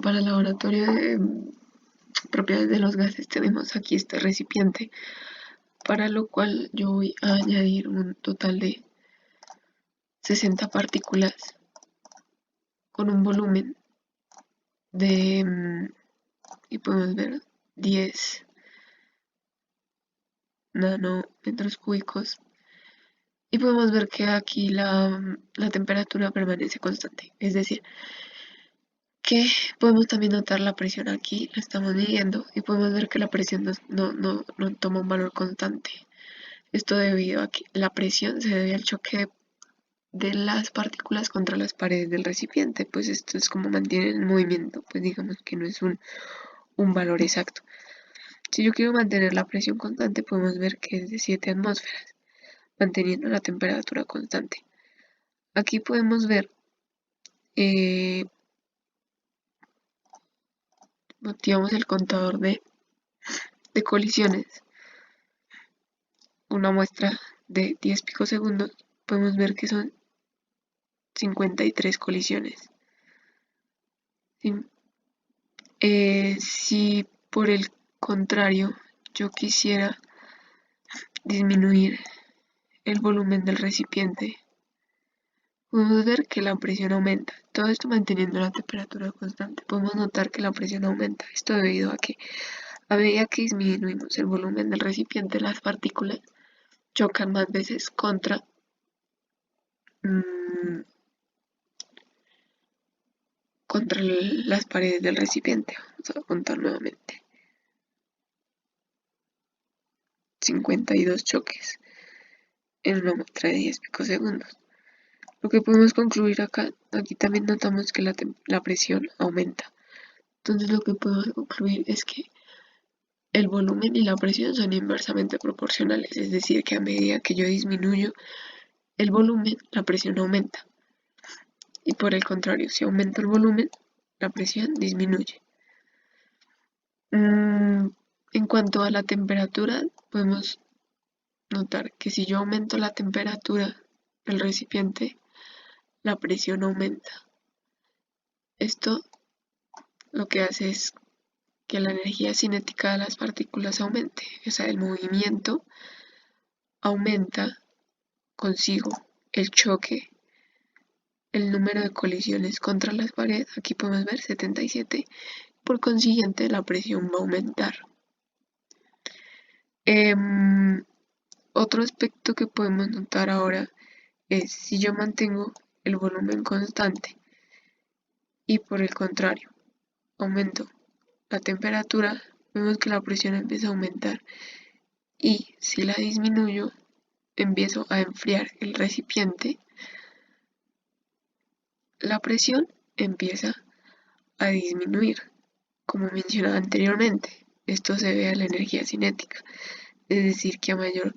Para el laboratorio de propiedades de los gases tenemos aquí este recipiente, para lo cual yo voy a añadir un total de 60 partículas con un volumen de, y podemos ver 10 nanómetros cúbicos, y podemos ver que aquí la temperatura permanece constante, es decir, que podemos también notar la presión aquí, la estamos midiendo y podemos ver que la presión no toma un valor constante. Esto debido a que la presión se debe al choque de las partículas contra las paredes del recipiente, pues esto es como mantiene el movimiento, pues digamos que no es un valor exacto. Si yo quiero mantener la presión constante, podemos ver que es de 7 atmósferas, manteniendo la temperatura constante. Aquí podemos ver, motivamos el contador de colisiones, una muestra de 10 picosegundos, podemos ver que son 53 colisiones. ¿Sí? Si por el contrario yo quisiera disminuir el volumen del recipiente, podemos ver que la presión aumenta. Todo esto manteniendo la temperatura constante. Podemos notar que la presión aumenta. Esto debido a que a medida que disminuimos el volumen del recipiente, las partículas chocan más veces contra las paredes del recipiente. Vamos a contar nuevamente. 52 choques en una muestra de 10 picosegundos. Lo que podemos concluir aquí también notamos que la presión aumenta. Entonces lo que podemos concluir es que el volumen y la presión son inversamente proporcionales, es decir, que a medida que yo disminuyo el volumen, la presión aumenta. Y por el contrario, si aumento el volumen, la presión disminuye. En cuanto a la temperatura, podemos notar que si yo aumento la temperatura del recipiente, la presión aumenta. Esto lo que hace es que la energía cinética de las partículas aumente, o sea, el movimiento aumenta consigo el choque, el número de colisiones contra las paredes, aquí podemos ver 77, por consiguiente la presión va a aumentar. Otro aspecto que podemos notar ahora es si yo mantengo el volumen constante y por el contrario aumento la temperatura, vemos que la presión empieza a aumentar, y si la disminuyo, empiezo a enfriar el recipiente, la presión empieza a disminuir, como mencionaba anteriormente. Esto se debe a la energía cinética, es decir, que a mayor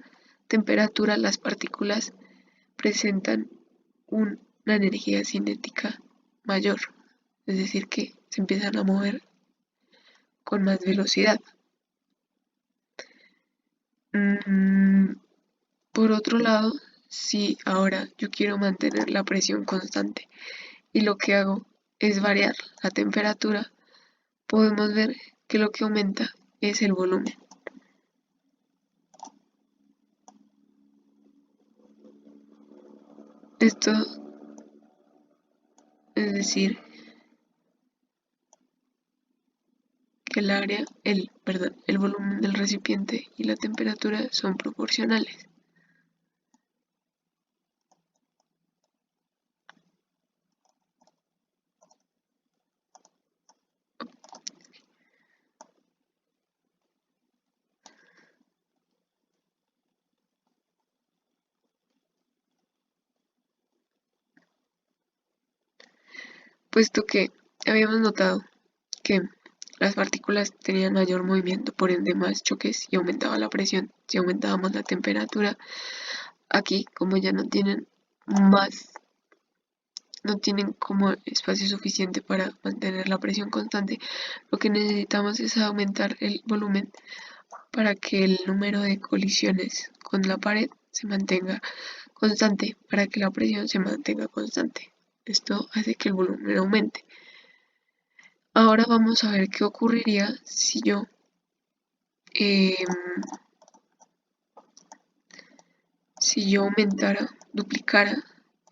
temperatura las partículas presentan una energía cinética mayor, es decir, que se empiezan a mover con más velocidad. Por otro lado, si ahora yo quiero mantener la presión constante y lo que hago es variar la temperatura, podemos ver que lo que aumenta es el volumen. Esto es decir que el volumen del recipiente y la temperatura son proporcionales. Puesto que habíamos notado que las partículas tenían mayor movimiento, por ende más choques, y aumentaba la presión si aumentábamos la temperatura. Aquí, como ya no tienen como espacio suficiente para mantener la presión constante, lo que necesitamos es aumentar el volumen para que el número de colisiones con la pared se mantenga constante, para que la presión se mantenga constante. Esto hace que el volumen aumente. Ahora vamos a ver qué ocurriría si yo em, aumentara, duplicara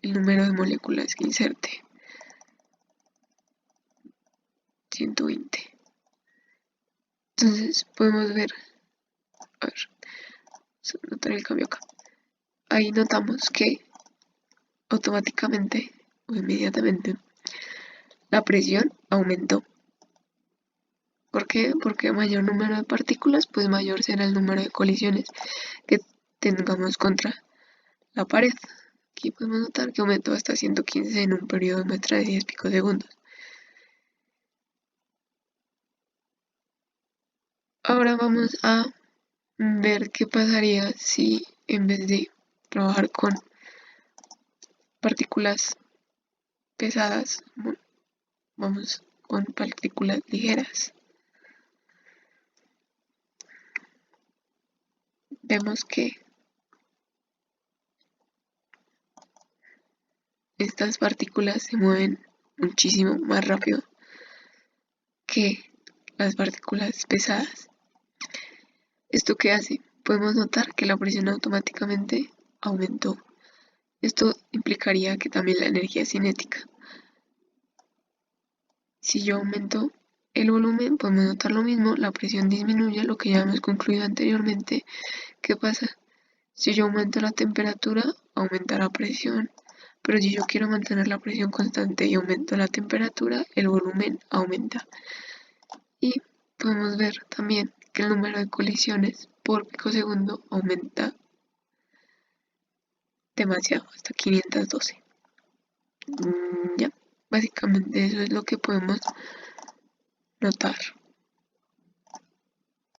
el número de moléculas que inserte, 120. Entonces podemos ver, a ver, notar el cambio acá. Ahí notamos que automáticamente o inmediatamente la presión aumentó. ¿Por qué? Porque mayor número de partículas, pues mayor será el número de colisiones que tengamos contra la pared. Aquí podemos notar que aumentó hasta 115 en un periodo de muestra de 10 picosegundos. Ahora vamos a ver qué pasaría si en vez de trabajar con partículas pesadas, vamos con partículas ligeras. Vemos que estas partículas se mueven muchísimo más rápido que las partículas pesadas. ¿Esto qué hace? Podemos notar que la presión automáticamente aumentó. Esto implicaría que también la energía cinética. Si yo aumento el volumen, podemos notar lo mismo, la presión disminuye, lo que ya hemos concluido anteriormente. ¿Qué pasa? Si yo aumento la temperatura, aumenta la presión, pero si yo quiero mantener la presión constante y aumento la temperatura, el volumen aumenta. Y podemos ver también que el número de colisiones por picosegundo aumenta demasiado, hasta 512. Ya, básicamente eso es lo que podemos notar.